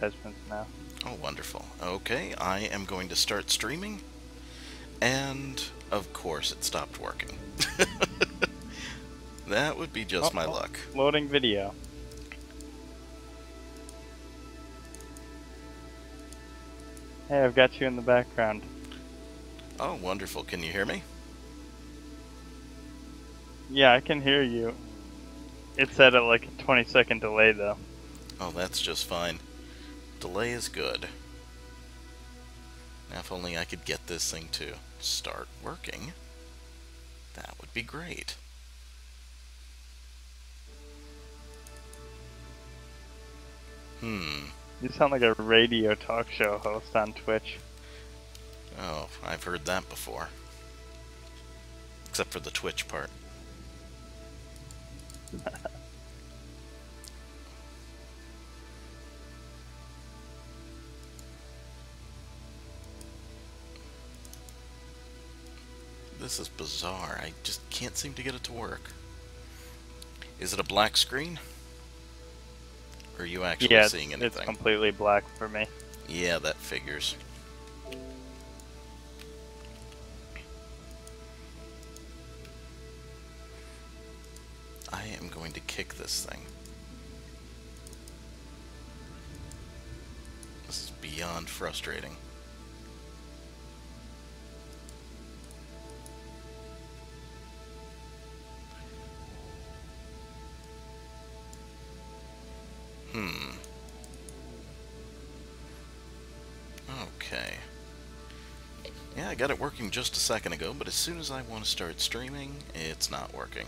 advertisements now. Oh, wonderful. Okay, I am going to start streaming, and of course it stopped working. That would be just my luck. Loading video. Hey, I've got you in the background. Oh, wonderful. Can you hear me? Yeah, I can hear you. It's at like a 20-second delay, though. Oh, that's just fine. Delay is good. Now, if only I could get this thing to start working, that would be great. You sound like a radio talk show host on Twitch. Oh, I've heard that before. Except for the Twitch part. This is bizarre. I just can't seem to get it to work. Is it a black screen? Or are you actually seeing anything? It's completely black for me. Yeah, that figures. I am going to kick this thing. This is beyond frustrating. Okay. Yeah, I got it working just a second ago, but as soon as I want to start streaming, it's not working.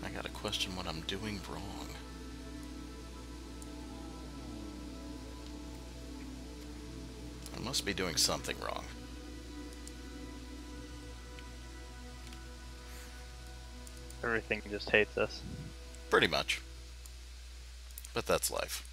I gotta question what I'm doing wrong. I must be doing something wrong. Everything just hates us. Pretty much. But that's life.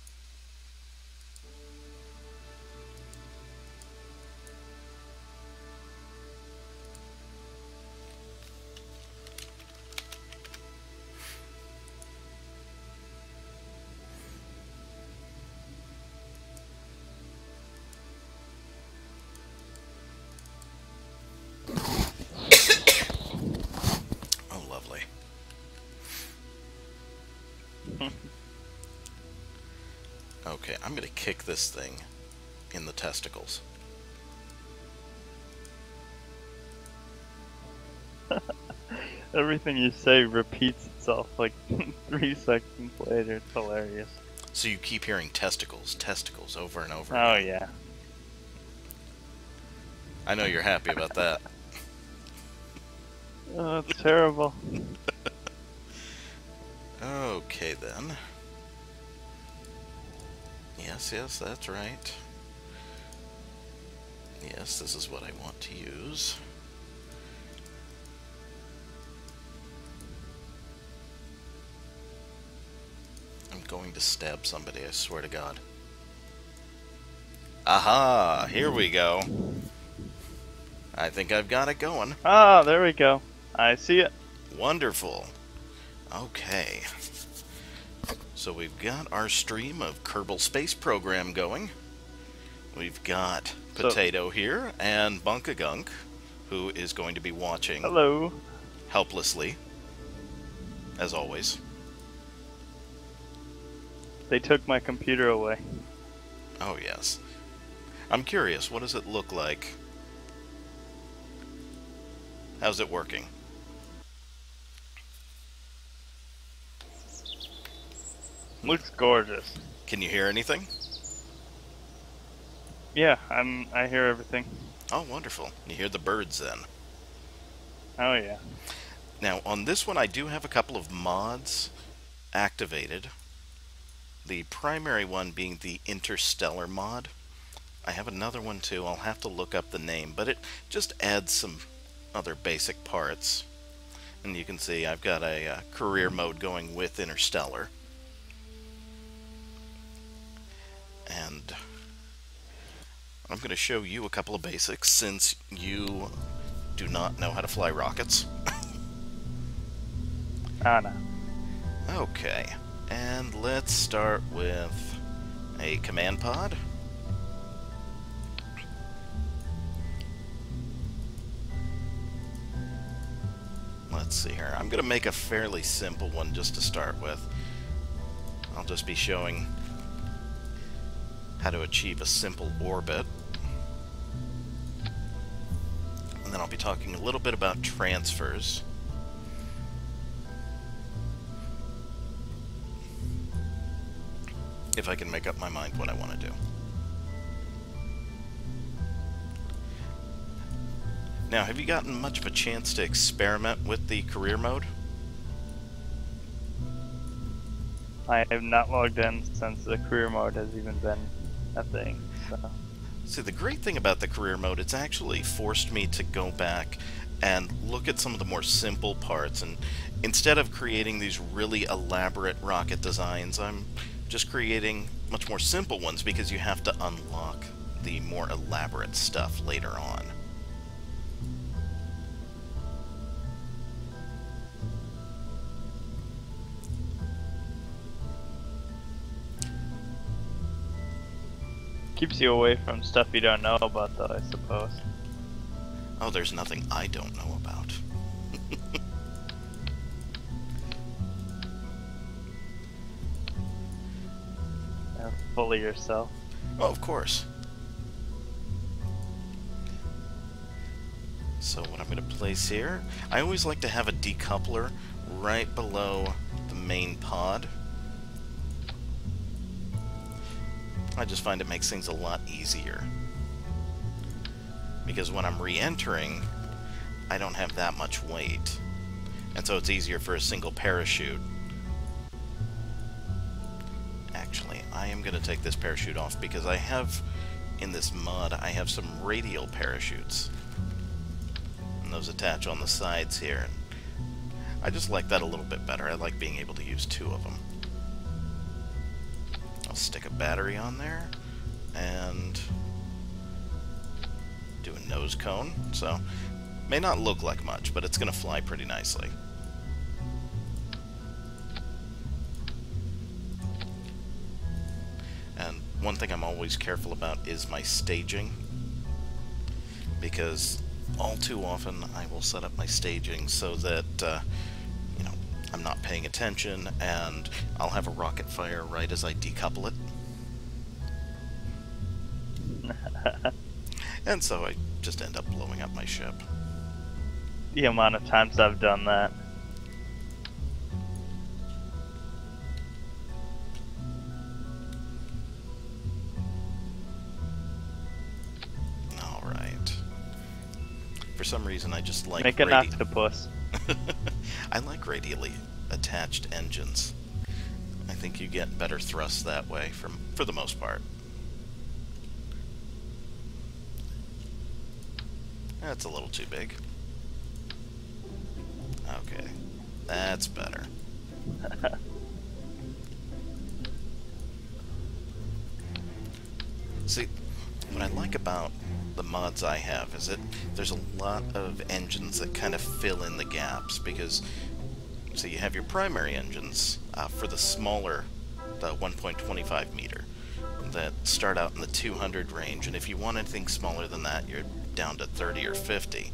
Okay, I'm gonna kick this thing in the testicles. Everything you say repeats itself like 3 seconds later. It's hilarious. So you keep hearing testicles, testicles over and over Oh, again. yeah. I know you're happy about that. Oh, it's terrible. Okay, then. Yes, yes, that's right. Yes, this is what I want to use. I'm going to stab somebody, I swear to God. Aha! Here we go. I think I've got it going. Ah, there we go. I see it. Wonderful. Okay. So we've got our stream of Kerbal Space Program going. We've got Potato here and Bunkagunk, who is going to be watching. Hello. Helplessly, as always. They took my computer away. Oh, yes. I'm curious, what does it look like? How's it working? Looks gorgeous. Can you hear anything? Yeah, I hear everything. Oh, wonderful. You hear the birds then. Oh yeah. Now, on this one, I do have a couple of mods activated. The primary one being the Interstellar mod. I have another one too. I'll have to look up the name, but it just adds some other basic parts. And you can see I've got a career mode going with Interstellar. And I'm going to show you a couple of basics since you do not know how to fly rockets. Oh no. Okay, and let's start with a command pod. Let's see here. I'm going to make a fairly simple one just to start with. I'll just be showing how to achieve a simple orbit. And then I'll be talking a little bit about transfers. If I can make up my mind what I want to do. Now, have you gotten much of a chance to experiment with the career mode? I have not logged in since the career mode has even been a thing, so... See, the great thing about the career mode, it's actually forced me to go back and look at some of the more simple parts, and instead of creating these really elaborate rocket designs, I'm just creating much more simple ones because you have to unlock the more elaborate stuff later on. Keeps you away from stuff you don't know about, though, I suppose. Oh, there's nothing I don't know about. Fully yourself. Oh, of course. So what I'm going to place here, I always like to have a decoupler right below the main pod. I just find it makes things a lot easier. Because when I'm re-entering, I don't have that much weight. And so it's easier for a single parachute. Actually, I am going to take this parachute off because I have, in this mod, I have some radial parachutes. And those attach on the sides here. And I just like that a little bit better. I like being able to use two of them. I'll stick a battery on there and do a nose cone. So, may not look like much, but it's going to fly pretty nicely. And one thing I'm always careful about is my staging, because all too often I will set up my staging so that, you know, I'm not paying attention and I'll have a rocket fire right as I decouple it. And so I just end up blowing up my ship. The amount of times I've done that. Alright. For some reason I just like... Make an octopus. I like radially attached engines. I think you get better thrust that way for the most part. That's a little too big. Okay, that's better. See, what I like about the mods I have is that there's a lot of engines that kind of fill in the gaps, because so you have your primary engines for the smaller, the 1.25 meter, that start out in the 200 range, and if you want anything smaller than that, you're down to 30 or 50.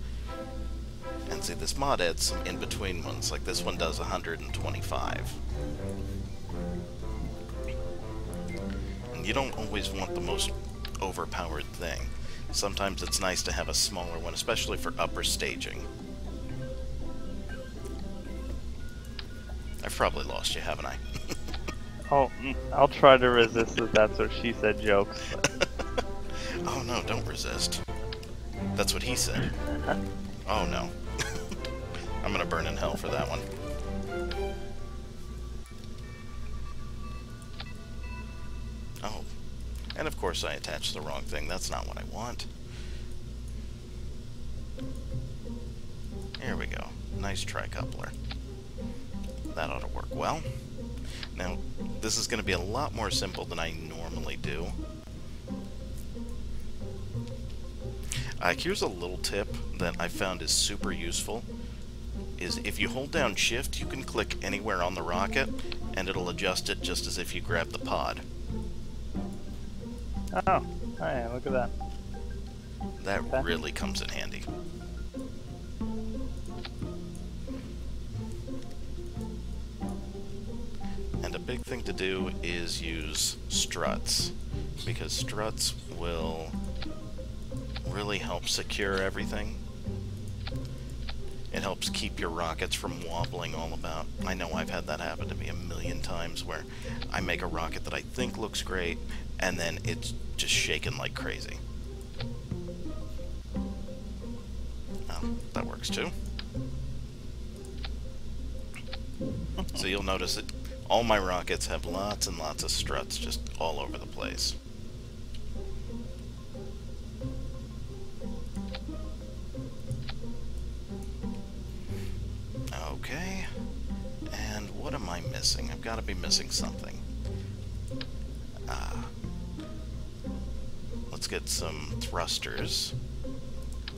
And see, this mod adds some in-between ones, like this one does 125. And you don't always want the most overpowered thing. Sometimes it's nice to have a smaller one, especially for upper staging. I've probably lost you, haven't I? Oh, I'll try to resist the that's what she said jokes. Oh no, don't resist. That's what he said. Oh no. I'm gonna burn in hell for that one. Oh. And of course I attached the wrong thing. That's not what I want. Here we go. Nice tri-coupler. That ought to work well. Now, this is going to be a lot more simple than I normally do. Here's a little tip that I found is super useful. Is if you hold down shift, you can click anywhere on the rocket, and it'll adjust it just as if you grab the pod. Oh yeah, look at that. That Okay. really comes in handy. And a big thing to do is use struts, because struts will really help secure everything. It helps keep your rockets from wobbling all about. I know I've had that happen to me a million times, where I make a rocket that I think looks great, and then it's just shaking like crazy. Oh, that works too. So you'll notice that all my rockets have lots and lots of struts just all over the place. Okay, and what am I missing? I've got to be missing something. Let's get some thrusters.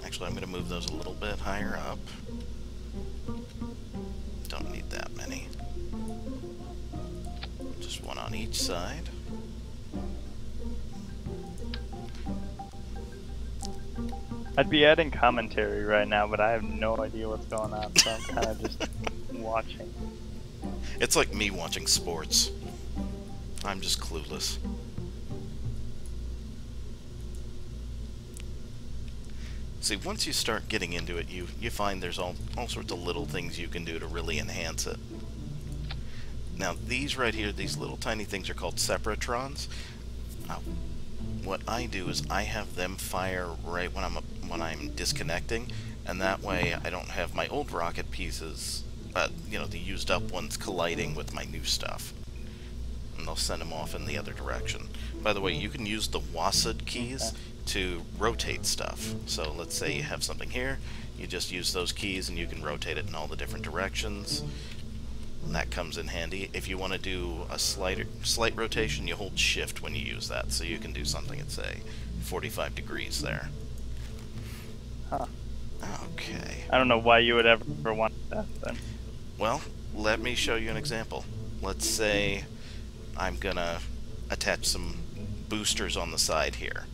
Actually, I'm going to move those a little bit higher up. Don't need that many. Just one on each side. I'd be adding commentary right now, but I have no idea what's going on, so I'm kind of just watching. It's like me watching sports. I'm just clueless. See, once you start getting into it, you find there's all sorts of little things you can do to really enhance it. Now, these right here, these little tiny things are called separatrons. What I do is I have them fire right when I'm disconnecting, and that way I don't have my old rocket pieces, you know, the used up ones colliding with my new stuff. And they'll send them off in the other direction. By the way, you can use the WASD keys to rotate stuff. So let's say you have something here, you just use those keys and you can rotate it in all the different directions. And that comes in handy. If you want to do a slight rotation, you hold shift when you use that, so you can do something at, say, 45 degrees there. Huh. Okay. I don't know why you would ever want that then. Well, let me show you an example. Let's say I'm gonna attach some boosters on the side here,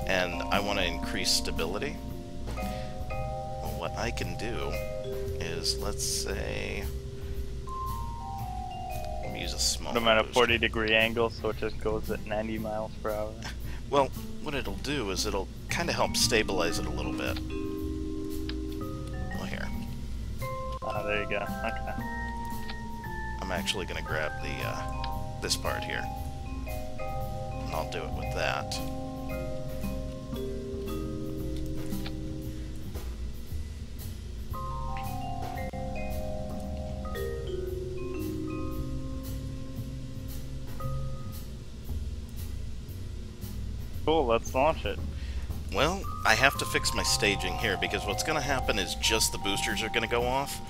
and I want to increase stability. Well, what I can do is, let's say, let me use a small Put them at a booster. 40-degree angle, so it just goes at 90 miles per hour. Well, what it'll do is it'll kind of help stabilize it a little bit. Well, here, Oh, there you go. Okay. I'm actually going to grab the this part here, and I'll do it with that. Cool, let's launch it. Well, I have to fix my staging here, because what's going to happen is just the boosters are going to go off,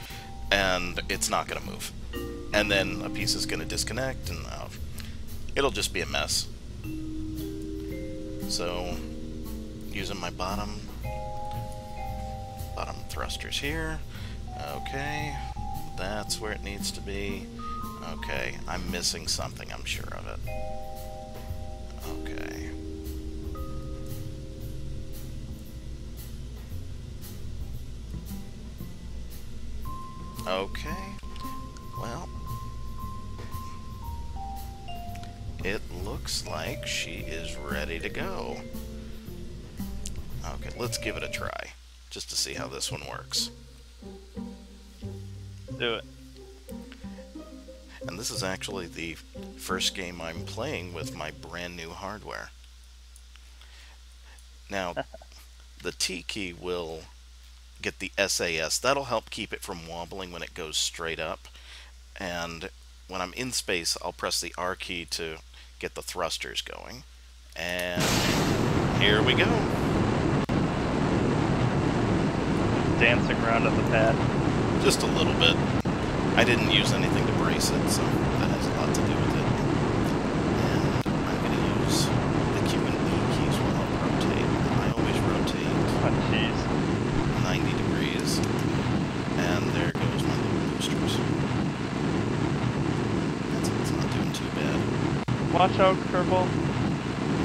and it's not going to move. And then a piece is going to disconnect, and it'll just be a mess. So, using my bottom thrusters here. Okay, that's where it needs to be. Okay, I'm missing something, I'm sure of it. Okay. Okay, well, it looks like she is ready to go. Okay, let's give it a try, just to see how this one works. Do it. And this is actually the first game I'm playing with my brand new hardware. Now, the T key will get the SAS. That'll help keep it from wobbling when it goes straight up. And when I'm in space, I'll press the R key to get the thrusters going. And here we go. Dancing around on the pad. Just a little bit. I didn't use anything to brace it, so that has a lot to do with it. And I'm going to use the Q and E keys while I rotate. I always rotate Oh, jeez. 90 degrees. And there goes my little boosters. It's not doing too bad. Watch out, Kerbal.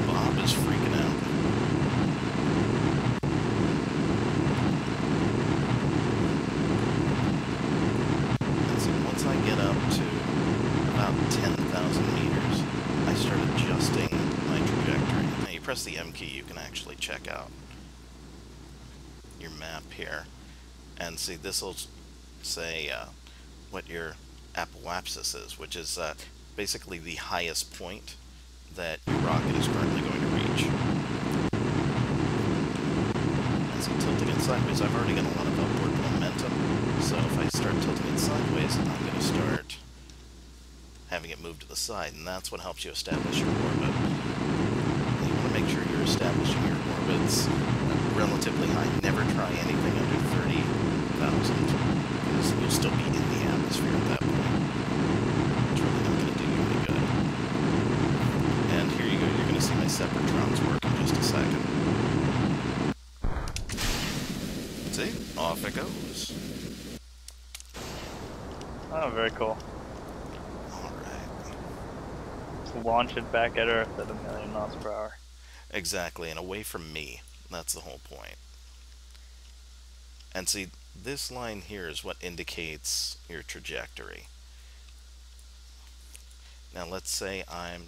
Bob is freaking out. And so once I get up to about 10,000 meters, I start adjusting my trajectory. Now you press the M key, you can actually check out your map here. And see, this will say what your apoapsis is, which is basically the highest point that your rocket is currently going to reach. And see, tilting it sideways, I've already got a lot of upward momentum, so if I start tilting it sideways, I'm going to start having it move to the side, and that's what helps you establish your orbit. You want to make sure you're establishing your orbits relatively high. Never try anything under 30,000, because you'll still be in the atmosphere at that point. It's really not going to do you any good. And here you go, you're going to see my separatrons work in just a second. See? Off it goes. Oh, very cool. Alright. Just launch it back at Earth at 1,000,000 miles per hour. Exactly, and away from me. That's the whole point. And see, this line here is what indicates your trajectory. Now let's say I'm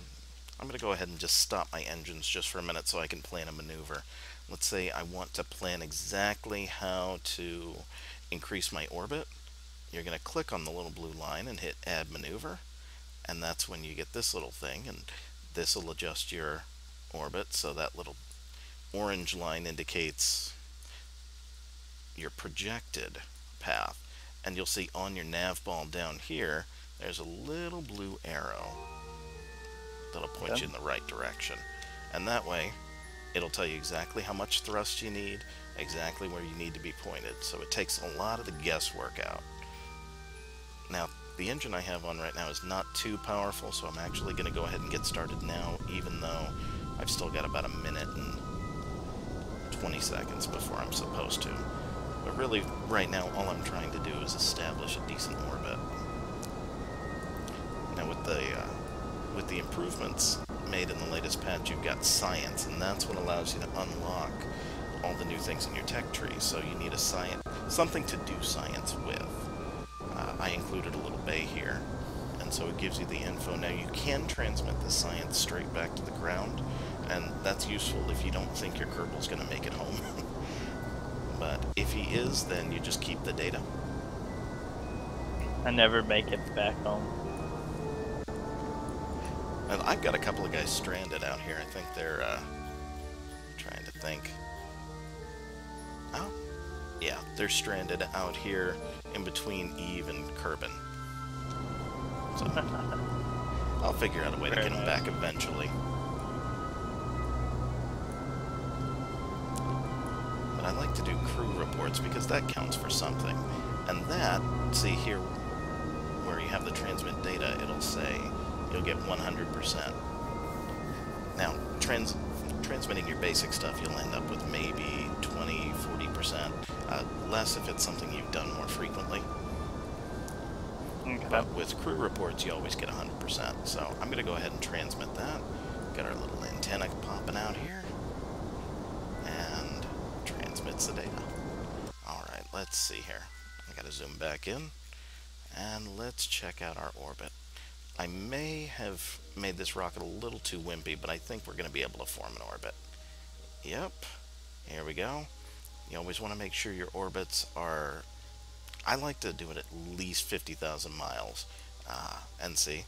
going to go ahead and just stop my engines just for a minute so I can plan a maneuver. Let's say I want to plan exactly how to increase my orbit. You're going to click on the little blue line and hit Add Maneuver, and that's when you get this little thing, and this will adjust your orbit. So that little orange line indicates your projected path, and you'll see on your nav ball down here there's a little blue arrow that'll point you in the right direction, and that way it'll tell you exactly how much thrust you need, exactly where you need to be pointed, so it takes a lot of the guesswork out. Now the engine I have on right now is not too powerful, so I'm actually going to go ahead and get started now, even though I've still got about a minute and 20 seconds before I'm supposed to. But really, right now, all I'm trying to do is establish a decent orbit. Now, with the improvements made in the latest patch, you've got science, and that's what allows you to unlock all the new things in your tech tree. So you need something to do science with. I included a little bay here, and so it gives you the info. Now, you can transmit the science straight back to the ground, and that's useful if you don't think your Kerbal's going to make it home. But if he is, then you just keep the data. I never make it back home. And I've got a couple of guys stranded out here. I think they're trying to think. Oh, yeah, they're stranded out here in between Eve and Kerbin. So I'll figure out a way to get them back eventually. But I like to do crew reports because that counts for something. And that, see here where you have the transmit data, it'll say you'll get 100%. Now, transmitting your basic stuff, you'll end up with maybe 20, 40%. Less if it's something you've done more frequently. Okay. But with crew reports, you always get 100%. So I'm going to go ahead and transmit that. Got our little antenna popping out here. And transmits the data. Alright, let's see here. I got to zoom back in. And let's check out our orbit. I may have made this rocket a little too wimpy, but I think we're going to be able to form an orbit. Yep. Here we go. You always want to make sure your orbits are... I like to do it at least 50,000 miles. And see,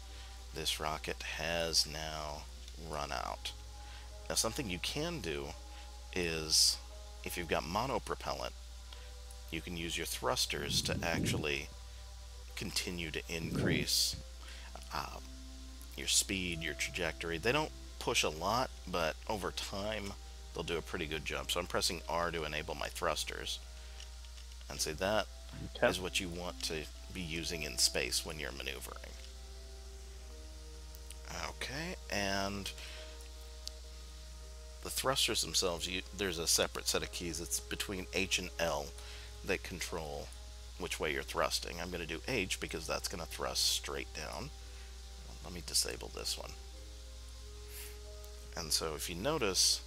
this rocket has now run out. Now, something you can do is, if you've got monopropellant, you can use your thrusters to actually continue to increase your speed, your trajectory. They don't push a lot, but over time they'll do a pretty good job. So I'm pressing R to enable my thrusters. And say that is what you want to be using in space when you're maneuvering. Okay, and the thrusters themselves, there's a separate set of keys. It's between H and L that control which way you're thrusting. I'm going to do H because that's going to thrust straight down. Let me disable this one. And so if you notice,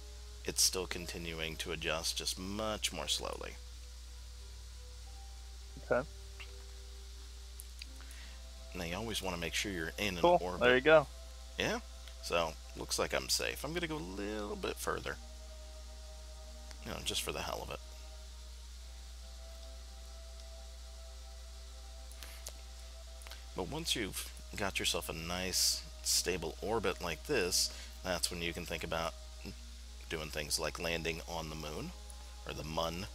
it's still continuing to adjust, just much more slowly. Okay. Now you always want to make sure you're in an Cool. orbit. There you go. Yeah? So, looks like I'm safe. I'm going to go a little bit further. You know, just for the hell of it. But once you've got yourself a nice, stable orbit like this, that's when you can think about doing things like landing on the moon, or the mun,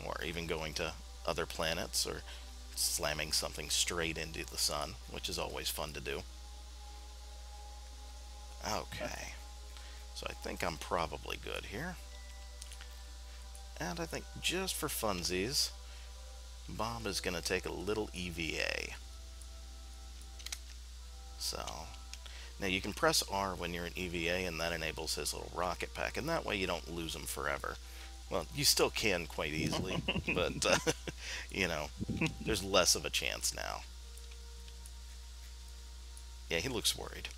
or even going to other planets, or slamming something straight into the sun, which is always fun to do. Okay, so I think I'm probably good here. And I think just for funsies, Bob is going to take a little EVA. So, now you can press R when you're in EVA, and that enables his little rocket pack, and that way you don't lose him forever. Well, you still can quite easily, but, you know, there's less of a chance now. Yeah, he looks worried.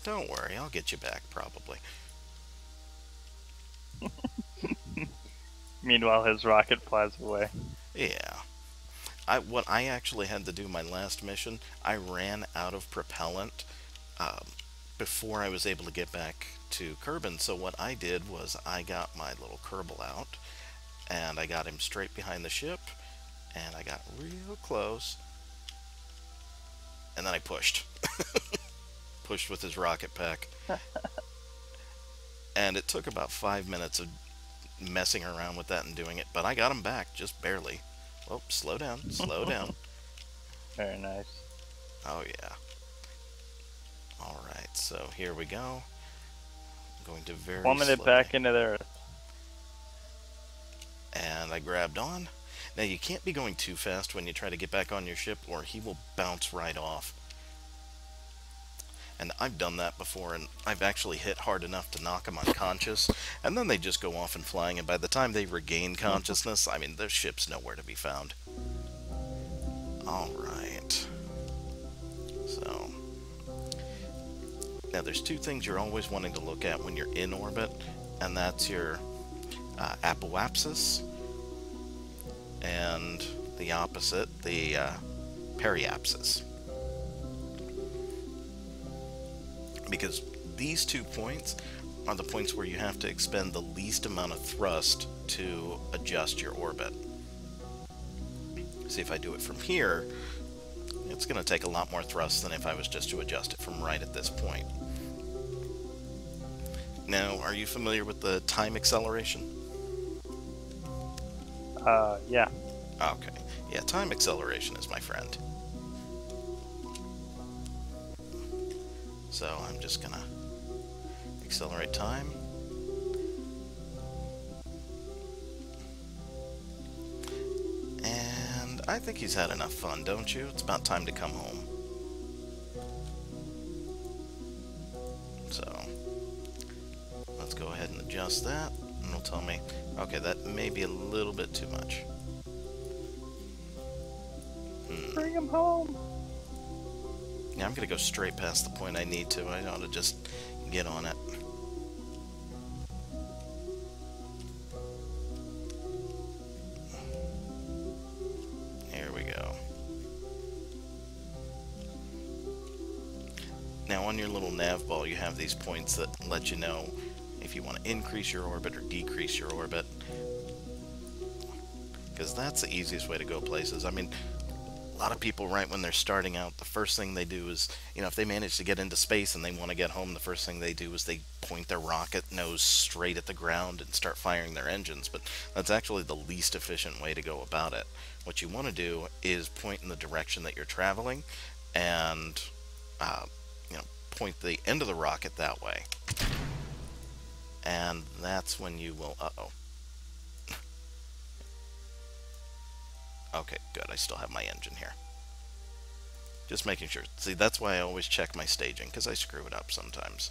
Don't worry, I'll get you back, probably. Meanwhile, his rocket flies away. Yeah. What I actually had to do my last mission, I ran out of propellant before I was able to get back to Kerbin. So what I did was I got my little Kerbal out, and I got him straight behind the ship, and I got real close, and then I pushed. Pushed with his rocket pack. And it took about 5 minutes of messing around with that and doing it, but I got him back, just barely. Oh, slow down, slow down. Very nice. Oh yeah. Alright, so here we go. I'm going to very Plummet it slowly. back into the Earth. And I grabbed on. Now you can't be going too fast when you try to get back on your ship, or he will bounce right off. And I've done that before, and I've actually hit hard enough to knock them unconscious, and then they just go off and flying, and by the time they regain consciousness, I mean, their ship's nowhere to be found. Alright. So, now there's two things you're always wanting to look at when you're in orbit, and that's your apoapsis, and the opposite, the periapsis. Because these 2 points are the points where you have to expend the least amount of thrust to adjust your orbit. See, if I do it from here, it's going to take a lot more thrust than if I was just to adjust it from right at this point. Now, are you familiar with the time acceleration? Yeah. Okay. Yeah, time acceleration is my friend. So I'm just gonna accelerate time. And I think he's had enough fun, don't you? It's about time to come home. So let's go ahead and adjust that, and it'll tell me, okay, that may be a little bit too much. Bring him home. Yeah, I'm gonna go straight past the point I need to. I ought to just get on it. Here we go. Now on your little nav ball, you have these points that let you know if you want to increase your orbit or decrease your orbit. Because that's the easiest way to go places. I mean, A lot of people, right when they're starting out, the first thing they do is, if they manage to get into space and they want to get home, the first thing they do is they point their rocket nose straight at the ground and start firing their engines. But that's actually the least efficient way to go about it. What you want to do is point in the direction that you're traveling and, uh, point the end of the rocket that way. And that's when you will, Okay, good. I still have my engine here. Just making sure. See, that's why I always check my staging, because I screw it up sometimes.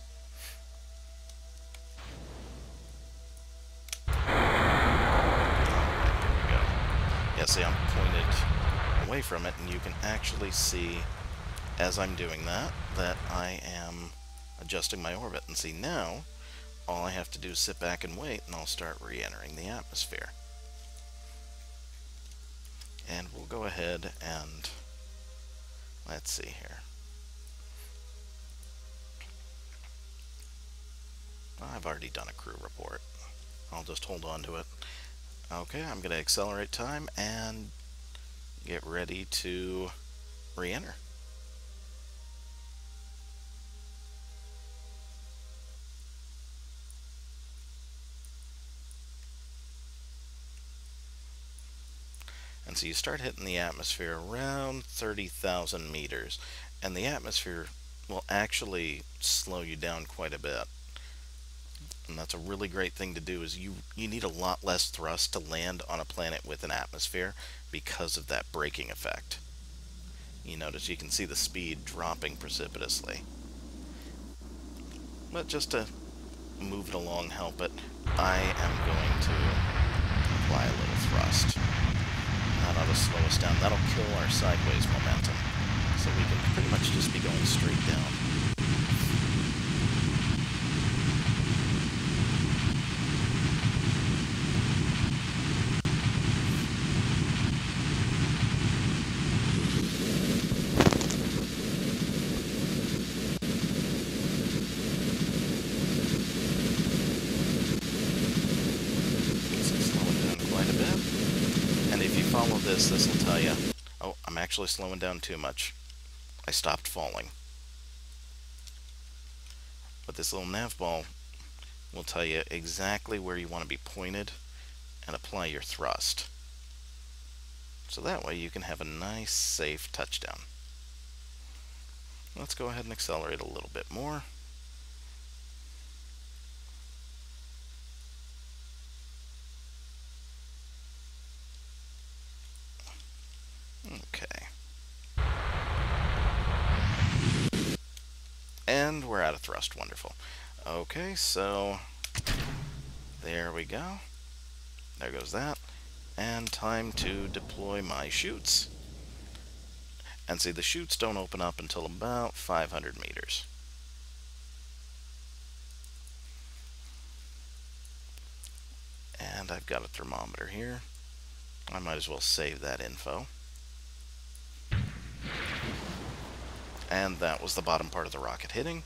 There we go. Yeah, see, I'm pointed away from it, and you can actually see, as I'm doing that, that I am adjusting my orbit. And see, now, all I have to do is sit back and wait, and I'll start re-entering the atmosphere. And we'll go ahead and, let's see here. I've already done a crew report. I'll just hold on to it. Okay, I'm going to accelerate time and get ready to re-enter. And so you start hitting the atmosphere around 30,000 meters, and the atmosphere will actually slow you down quite a bit. And that's a really great thing to do, is you need a lot less thrust to land on a planet with an atmosphere because of that braking effect. You notice you can see the speed dropping precipitously. But just to move it along, help it, I am going to apply a little thrust. That ought to slow us down. That'll kill our sideways momentum. So we can pretty much just be going straight down. Follow this will tell you, oh, I'm actually slowing down too much. I stopped falling. But this little nav ball will tell you exactly where you want to be pointed and apply your thrust. So that way you can have a nice, safe touchdown. Let's go ahead and accelerate a little bit more. Okay. And we're out of thrust. Wonderful. Okay, so there we go. There goes that. And time to deploy my chutes. And see, the chutes don't open up until about 500 meters. And I've got a thermometer here. I might as well save that info. And that was the bottom part of the rocket hitting.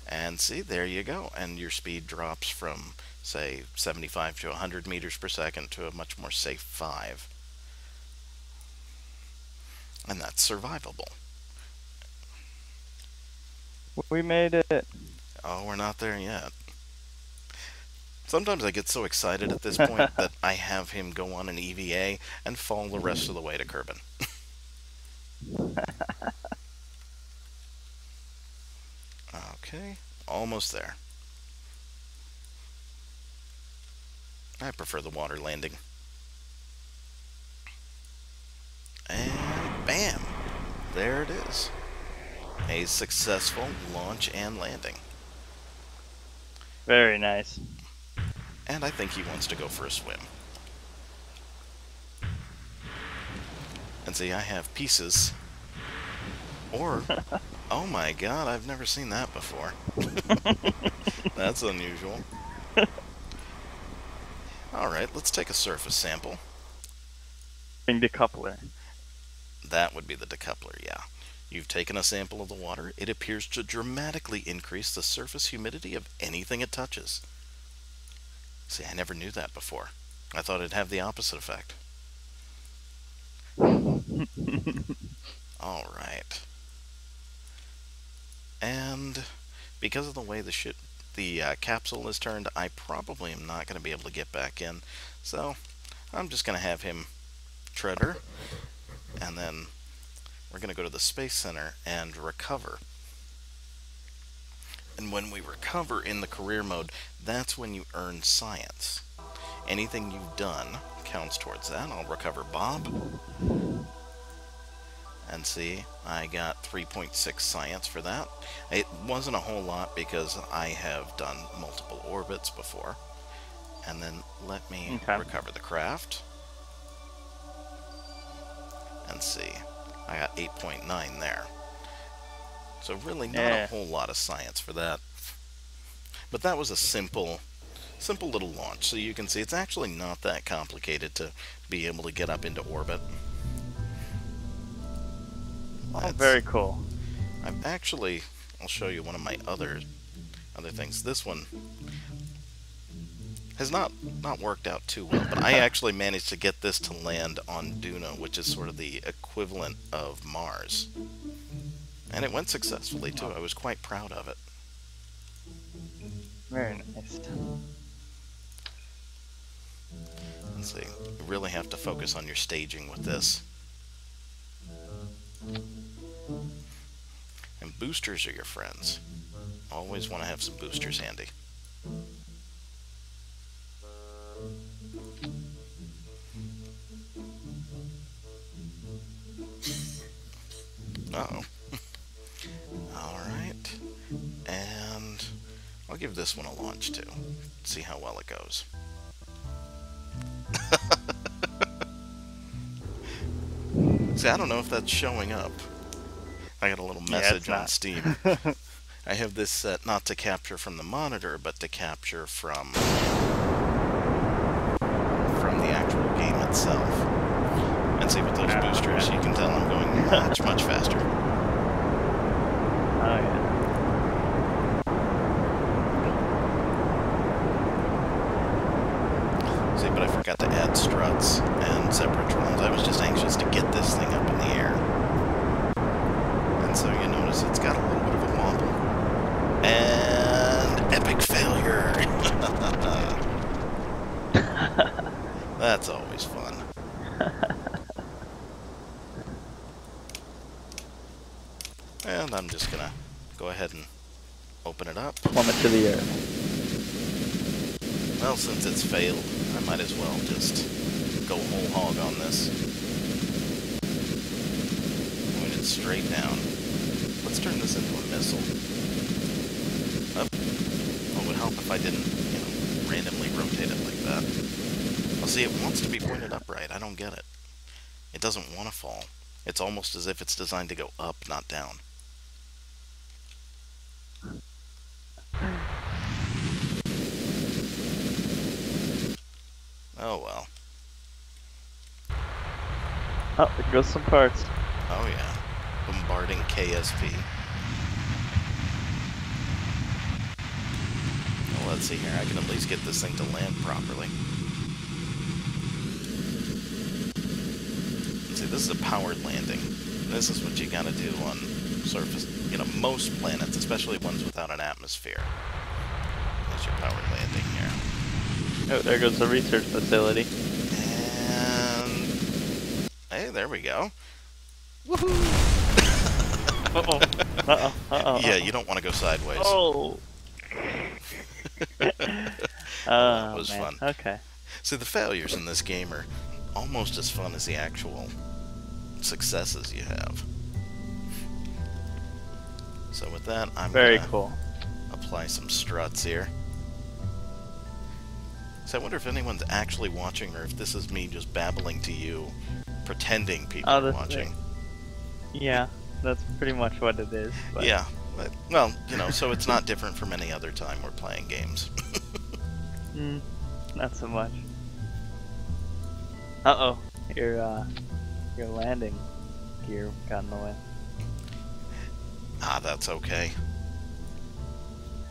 And see, there you go. And your speed drops from, say, 75 to 100 meters per second to a much more safe 5. And that's survivable. We made it. Oh, we're not there yet. Sometimes I get so excited at this point that I have him go on an EVA and fall the rest of the way to Kerbin. Okay, almost there. I prefer the water landing. And bam! There it is. A successful launch and landing. Very nice. And I think he wants to go for a swim. And see, I have pieces. Or, oh my god, I've never seen that before. That's unusual. Alright, let's take a surface sample. Decoupler. That would be the decoupler, yeah. You've taken a sample of the water. It appears to dramatically increase the surface humidity of anything it touches. See, I never knew that before. I thought it'd have the opposite effect. Alright. And because of the way the capsule is turned, I probably am not going to be able to get back in. So I'm just going to have him treader, and then we're going to go to the Space Center and recover. And when we recover in the career mode, that's when you earn science. Anything you've done counts towards that. I'll recover Bob. And see, I got 3.6 science for that. It wasn't a whole lot because I have done multiple orbits before. And then let me recover the craft. And see, I got 8.9 there. So really not a whole lot of science for that. But that was a simple little launch. So you can see it's actually not that complicated to be able to get up into orbit. Oh, very cool. I'll show you one of my other things. This one has not worked out too well, but I actually managed to get this to land on Duna, which is sort of the equivalent of Mars. And it went successfully too. I was quite proud of it. Very nice. Let's see. You really have to focus on your staging with this. And boosters are your friends. Always want to have some boosters handy. Uh-oh. Alright. And I'll give this one a launch too. See how well it goes. See, I don't know if that's showing up. I got a little message on Steam. I have this set not to capture from the monitor, but to capture from the actual game itself. And see, with those boosters, you can tell I'm going much, much faster. Oh, yeah. See, but I forgot to add struts and separatrons. I was just anxious to get this thing up in the air. And so you notice it's got a little bit of a wobble. And epic failure! That's always fun. And I'm just gonna go ahead and open it up. Plummet to the earth. Well, since it's failed, I might as well just go whole hog on this. Point it straight down. Let's turn this into a missile. Up. Well, it would help if I didn't, randomly rotate it like that. Well, see, it wants to be pointed upright. I don't get it. It doesn't want to fall. It's almost as if it's designed to go up, not down. Oh well. Oh, there goes some parts. Oh yeah. Bombarding KSP. Well, let's see here. I can at least get this thing to land properly. See, this is a powered landing. This is what you gotta do on surface, most planets, especially ones without an atmosphere. There's your powered landing here. Oh, there goes the research facility. And hey, there we go. Woohoo! Uh-oh. Uh-oh. Uh-oh. Yeah, you don't want to go sideways. Oh! That was man. fun. Okay. See, the failures in this game are almost as fun as the actual successes you have. So with that, I'm very gonna cool. Apply some struts here. So I wonder if anyone's actually watching, or if this is me just babbling to you, pretending people are watching. Yeah, that's pretty much what it is. But... Yeah, but, well, so it's not different from any other time we're playing games. Not so much. Uh-oh, your landing gear got in the way. Ah, that's okay.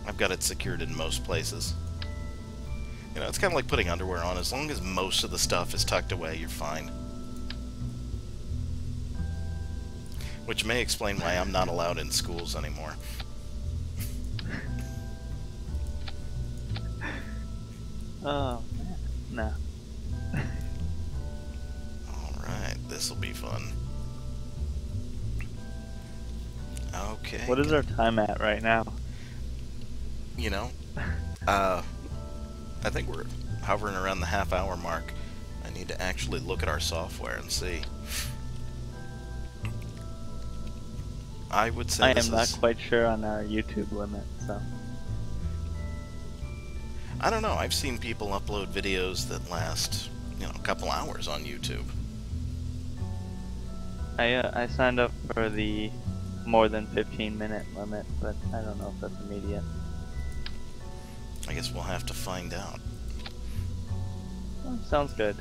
I've got it secured in most places. It's kind of like putting underwear on. As long as most of the stuff is tucked away, you're fine. Which may explain why I'm not allowed in schools anymore. Oh, man. No. Alright, this'll be fun. Okay. What is our time at right now? You know, I think we're hovering around the half-hour mark. I need to actually look at our software and see. I would say I am not quite sure on our YouTube limit, so. I don't know. I've seen people upload videos that last, you know, a couple hours on YouTube. I signed up for the more than 15-minute limit, but I don't know if that's immediate. I guess we'll have to find out. Oh, sounds good.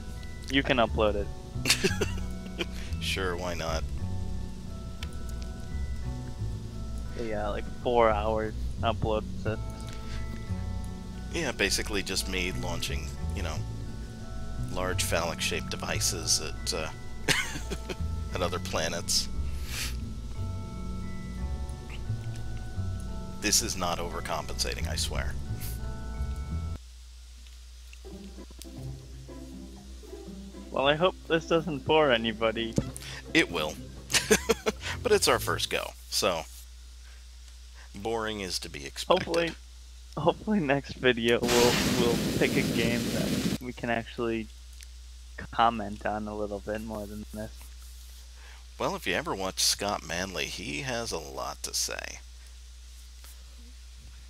You can upload it. Sure, why not? Yeah, like 4 hours upload to. Yeah, basically just me launching, you know, large phallic-shaped devices at at other planets. This is not overcompensating, I swear. Well, I hope this doesn't bore anybody. It will. But it's our first go, so boring is to be expected. Hopefully next video we'll pick a game that we can actually comment on a little bit more than this. Well, if you ever watch Scott Manley, he has a lot to say.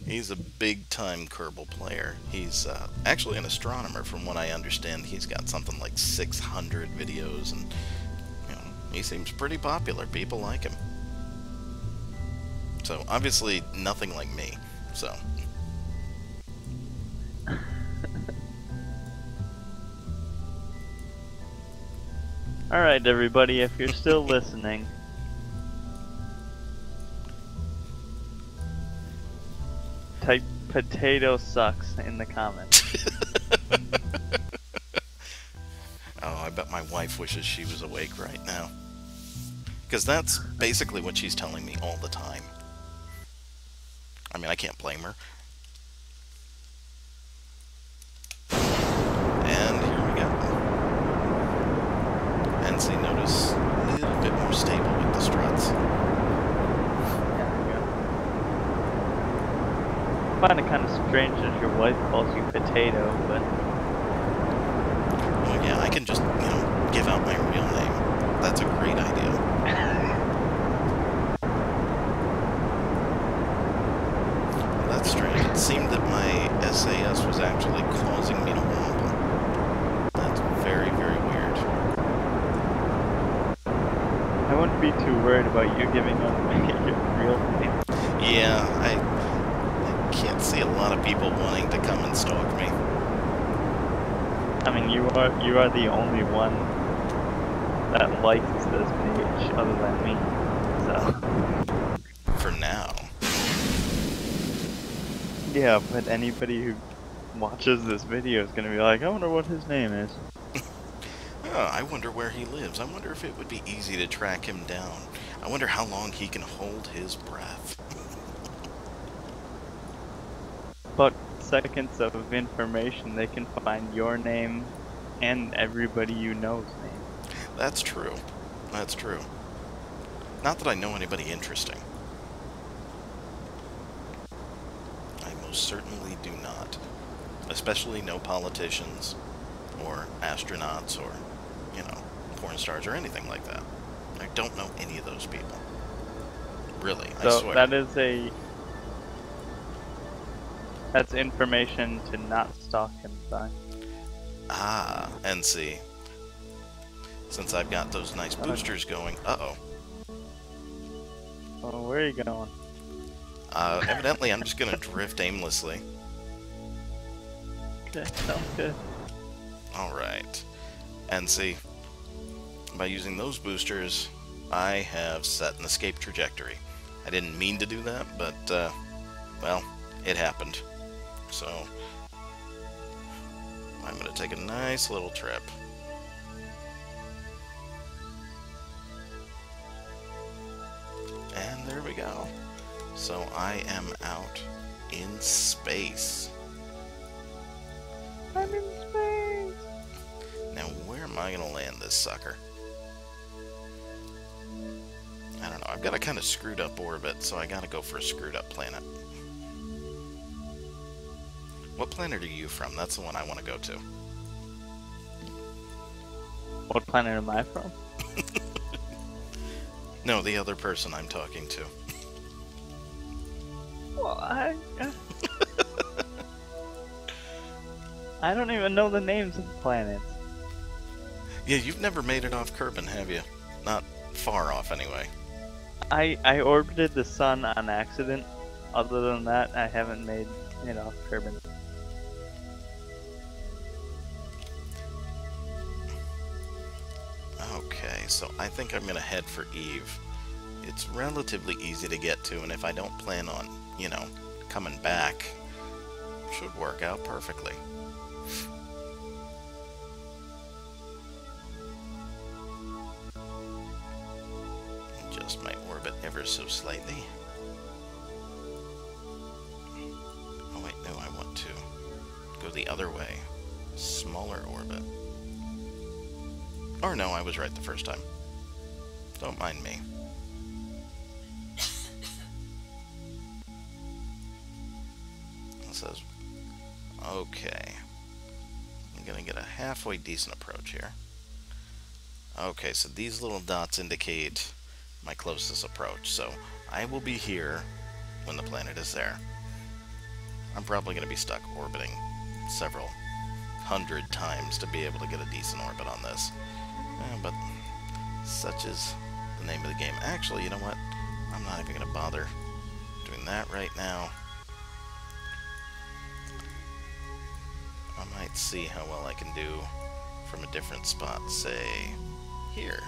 He's a big-time Kerbal player. He's actually an astronomer, from what I understand. He's got something like 600 videos, and you know, he seems pretty popular. People like him. So, obviously, nothing like me. So. Alright, everybody, if you're still listening, type potato sucks in the comments. Oh, I bet my wife wishes she was awake right now. Because that's basically what she's telling me all the time. I mean, I can't blame her. And here we go. And see, notice a little bit more stable with the struts. I find it kind of strange that your wife calls you potato, but... Well, yeah, I can just, you know, give out my real name. That's a great idea. Well, that's strange. It seemed that my SAS was actually causing me to wobble. That's very, very weird. I wouldn't be too worried about you giving up your real name. Yeah, I can't see a lot of people wanting to come and stalk me. I mean, you are the only one that likes this page other than me, so. For now. Yeah, but anybody who watches this video is gonna be like, I wonder what his name is. Oh, I wonder where he lives. I wonder if it would be easy to track him down. I wonder how long he can hold his breath. But seconds of information, they can find your name and everybody you know's name. That's true. That's true. Not that I know anybody interesting. I most certainly do not. Especially no politicians, or astronauts, or, you know, porn stars, or anything like that. I don't know any of those people. Really, I swear. So that's information to not stalk him by. Ah, and see. Since I've got those nice boosters going. Uh-oh. Oh, where are you going? Evidently I'm just gonna drift aimlessly. Okay, sounds good. Alright. And see, by using those boosters, I have set an escape trajectory. I didn't mean to do that, but, well, it happened. So, I'm gonna take a nice little trip. there we go. So I am out in space. I'm in space. Now, where am I going to land this sucker? I don't know. I've got a kind of screwed up orbit, so I got to go for a screwed up planet. What planet are you from? That's the one I want to go to. What planet am I from? No, the other person I'm talking to. Well, I don't even know the names of the planets. Yeah, you've never made it off Kerbin, have you? Not far off, anyway. I orbited the sun on accident. Other than that, I haven't made it off Kerbin. Okay, so I think I'm going to head for Eve. It's relatively easy to get to, and if I don't plan on, you know, coming back, it should work out perfectly. Adjust my orbit ever so slightly. Oh wait, no, I want to go the other way. Smaller orbit. Or no, I was right the first time. Don't mind me. It says, okay. I'm gonna get a halfway decent approach here. Okay, so these little dots indicate my closest approach, so I will be here when the planet is there. I'm probably gonna be stuck orbiting several hundred times to be able to get a decent orbit on this. But such is the name of the game. Actually, you know what? I'm not even going to bother doing that right now. I might see how well I can do from a different spot, say, here.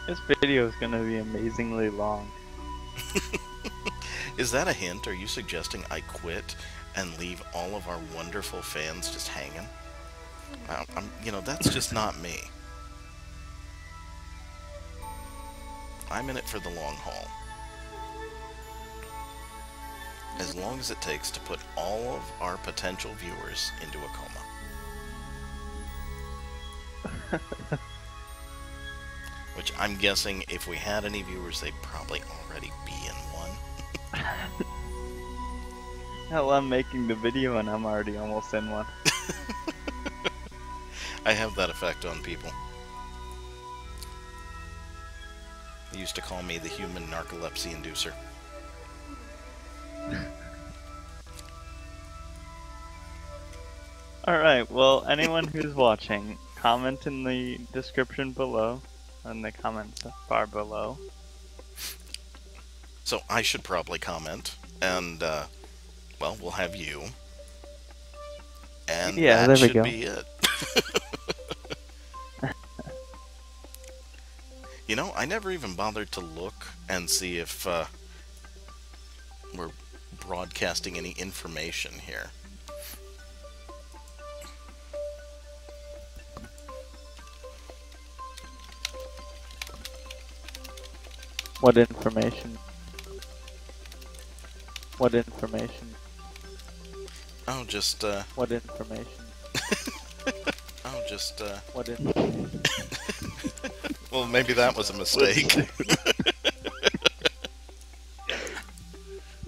This video is going to be amazingly long. Is that a hint? Are you suggesting I quit and leave all of our wonderful fans just hanging? You know, that's just not me. I'm in it for the long haul. As long as it takes to put all of our potential viewers into a coma. Which I'm guessing if we had any viewers, they'd probably already be in one. Hell, I'm making the video and I'm already almost in one. I have that effect on people. They used to call me the human narcolepsy inducer. Alright, well, anyone who's watching, comment in the description below, in the comments bar below. So I should probably comment, and, well, we'll have you. And yeah, that there we should go. be it. You know, I never even bothered to look and see if we're broadcasting any information here. What information? What information? Oh, just, What information? oh, just, What information? well, maybe that was a mistake.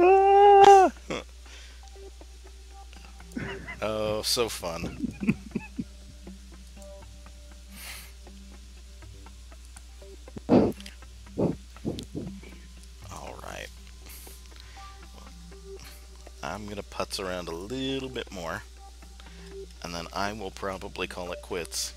Ah! Oh, so fun. Alright. I'm going to putz around a little bit more, and then I will probably call it quits.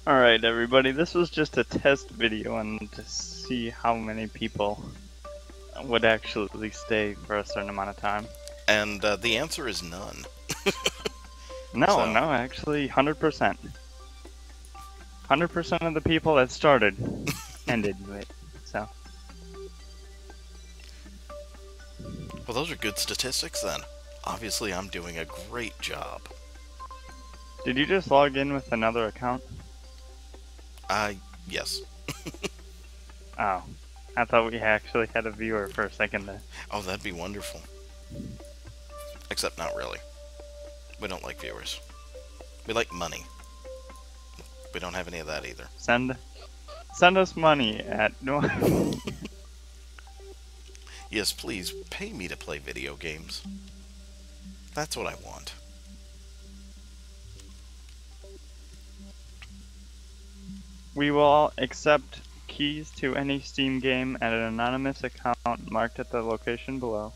Alright everybody, this was just a test video and to see how many people would actually stay for a certain amount of time. And the answer is none. No, no, actually 100%. 100% of the people that started ended it, so. Well, those are good statistics then. Obviously, I'm doing a great job. Did you just log in with another account? Yes. Oh, I thought we actually had a viewer for a second there. Oh, that'd be wonderful. Except not really. We don't like viewers. We like money. We don't have any of that either. Send us money at Yes, please, pay me to play video games. That's what I want. We will accept keys to any Steam game at an anonymous account marked at the location below.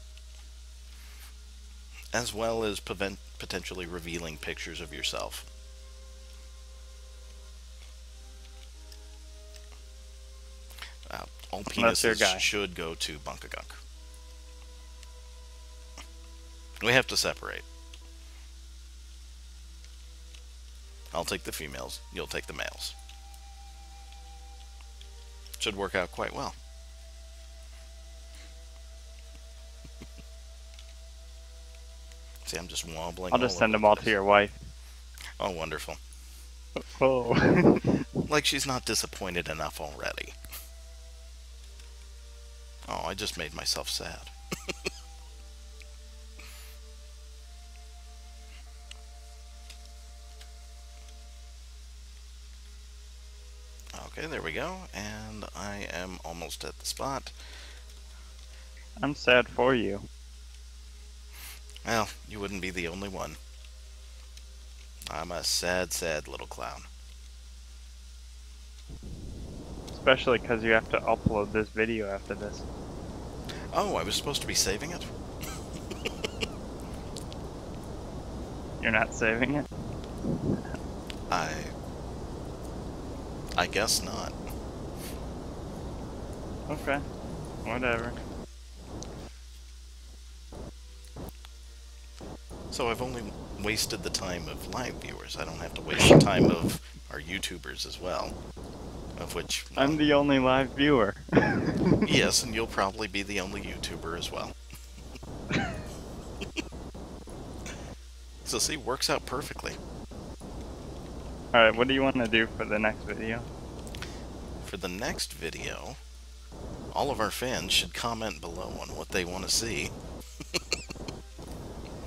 As well as potentially revealing pictures of yourself. All penises should go to Bunkagunk. We have to separate. I'll take the females, you'll take the males. Should work out quite well. See, I'm just wobbling. I'll just send them all to your wife. Oh, wonderful. Oh. Like she's not disappointed enough already. Oh, I just made myself sad. Okay, there we go. And I am almost at the spot. I'm sad for you. Well, you wouldn't be the only one. I'm a sad, sad little clown. Especially because you have to upload this video after this. Oh, I was supposed to be saving it? You're not saving it? I guess not. Okay. Whatever. So I've only wasted the time of live viewers. I don't have to waste the time of our YouTubers as well. Of which... Well, I'm the only live viewer. Yes, and you'll probably be the only YouTuber as well. So see, works out perfectly. Alright, what do you want to do for the next video? For the next video, all of our fans should comment below on what they want to see.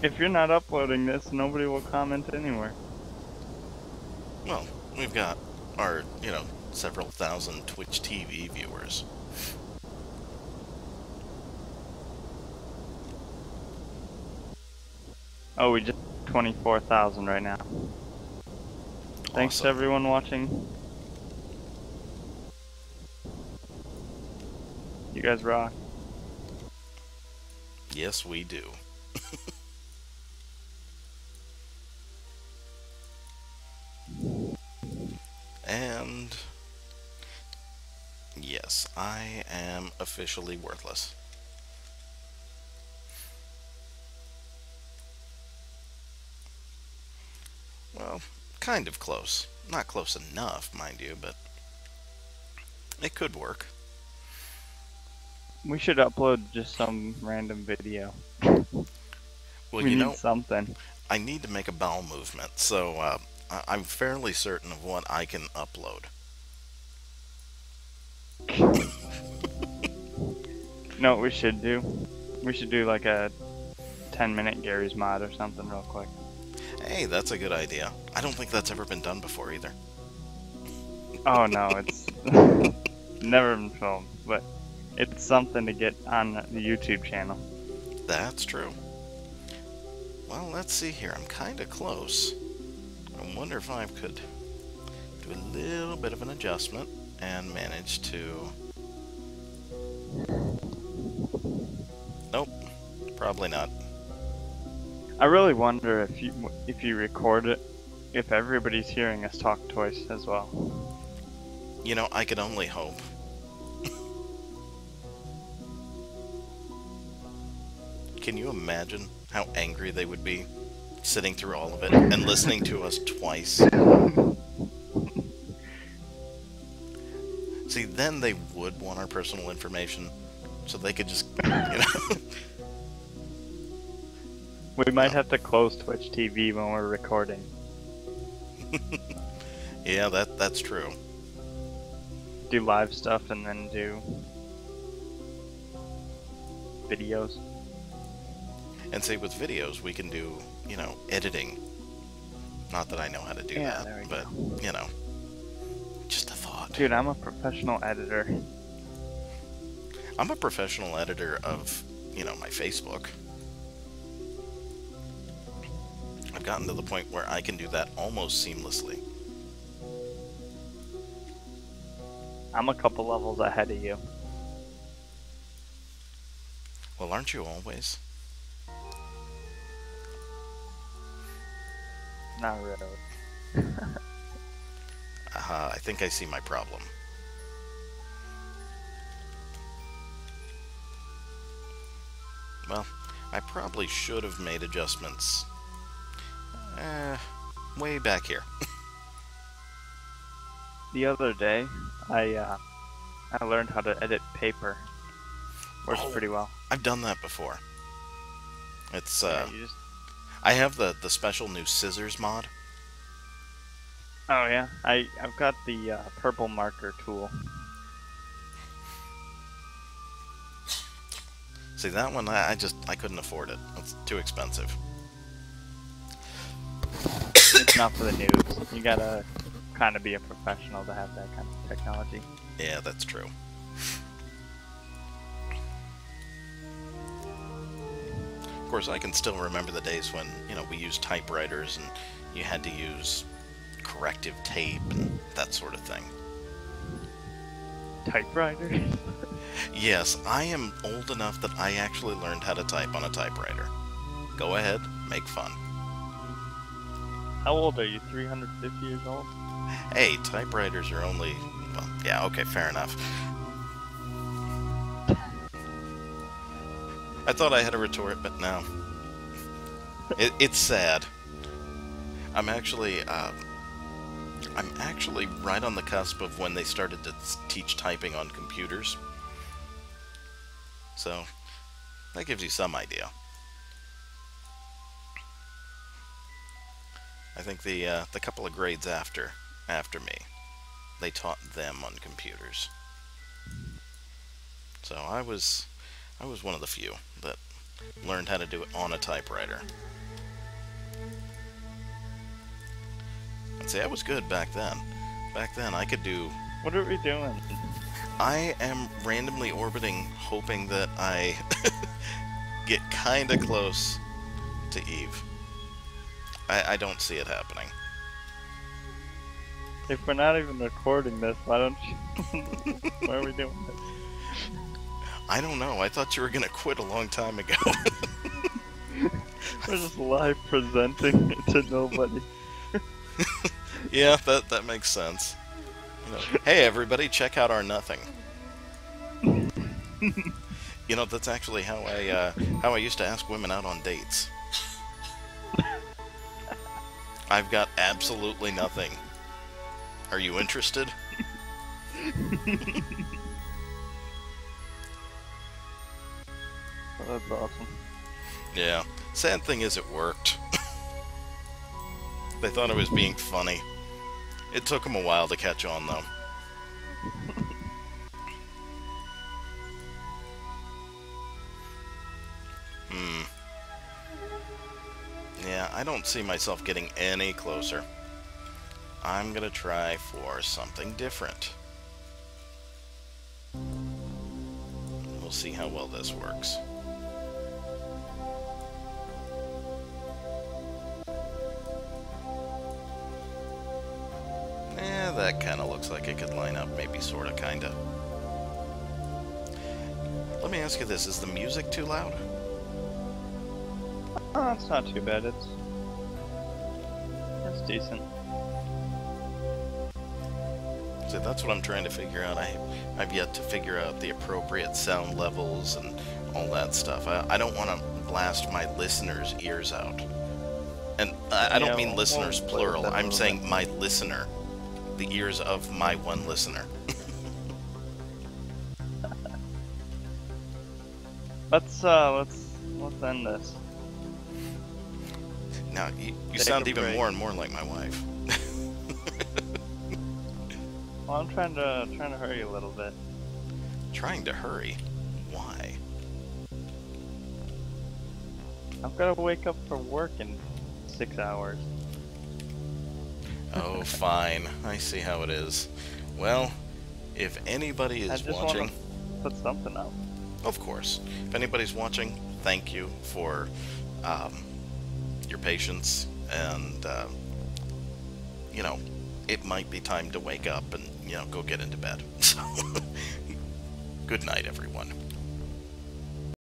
If you're not uploading this, nobody will comment anywhere. Well, we've got our, several thousand Twitch TV viewers. Oh, we just 24,000 right now. Thanks to everyone watching. You guys rock. Yes, we do. And yes, I am officially worthless. Well, kind of close. Not close enough, mind you, but it could work. We should upload just some random video. Well, we need something. I need to make a bowel movement, so I'm fairly certain of what I can upload. No, what we should do? We should do like a 10-minute Gary's Mod or something real quick. Hey, that's a good idea. I don't think that's ever been done before either. Oh no, it's never been filmed, but it's something to get on the YouTube channel. That's true. Well, let's see here. I'm kind of close. I wonder if I could do a little bit of an adjustment and manage to... Nope, probably not. I really wonder if you record it, if everybody's hearing us talk twice as well. I could only hope. Can you imagine how angry they would be sitting through all of it and listening to us twice? See, then they would want our personal information, so they could just, We might have to close Twitch TV when we're recording. Yeah, that's true. Do live stuff and then do videos. And see, with videos, we can do, editing. Not that I know how to do Yeah, that, there we but, go. just a thought. Dude, I'm a professional editor. I'm a professional editor of, my Facebook. I've gotten to the point where I can do that almost seamlessly. I'm a couple levels ahead of you. Well, aren't you always? Not really. I think I see my problem. Well, I probably should have made adjustments way back here. The other day, I learned how to edit paper. Works pretty well. I've done that before. It's Yeah, you just... I have the special new scissors mod. Oh yeah, I've got the purple marker tool. See, that one I couldn't afford it. It's too expensive. It's not for the noobs. You gotta kind of be a professional to have that kind of technology. Yeah, that's true. Of course, I can still remember the days when, we used typewriters and you had to use corrective tape and that sort of thing. Typewriter? Yes, I am old enough that I actually learned how to type on a typewriter. Go ahead, make fun. How old are you? 350 years old? Hey, typewriters are only... Well, yeah, okay, fair enough. I thought I had a retort, but no. It's sad. I'm actually right on the cusp of when they started to teach typing on computers. So, that gives you some idea. I think the couple of grades after me, they taught them on computers. So I was one of the few that learned how to do it on a typewriter. I'd say I was good back then. Back then I could do... What are we doing? I am randomly orbiting, hoping that I get kinda close to Eve. I don't see it happening. If we're not even recording this, why don't you... Why are we doing this? I don't know. I thought you were gonna quit a long time ago. We're just live presenting it to nobody. Yeah, that makes sense. Hey everybody, check out our nothing. That's actually how I used to ask women out on dates. I've got absolutely nothing. Are you interested? Oh, that's awesome. Yeah. Sad thing is it worked. They thought I was being funny. It took them a while to catch on, though. Yeah, I don't see myself getting any closer. I'm gonna try for something different. We'll see how well this works. That kind of looks like it could line up, maybe, sort of, kind of. Let me ask you this, is the music too loud? Oh, it's not too bad, it's decent. See, that's what I'm trying to figure out. I've yet to figure out the appropriate sound levels and all that stuff. I don't want to blast my listeners' ears out. And I don't mean listeners plural, I'm saying my listener. The ears of my one listener. Let's end this. Now, you Take sound a even break. more and more like my wife. Well, I'm trying to hurry a little bit. Trying to hurry? Why? I've got to wake up for work in 6 hours. Oh, fine. I see how it is. Well, if anybody I is just watching... want to put something up. Of course. If anybody's watching, thank you for your patience, and, you know, it might be time to wake up and, you know, go get into bed. So, good night, everyone.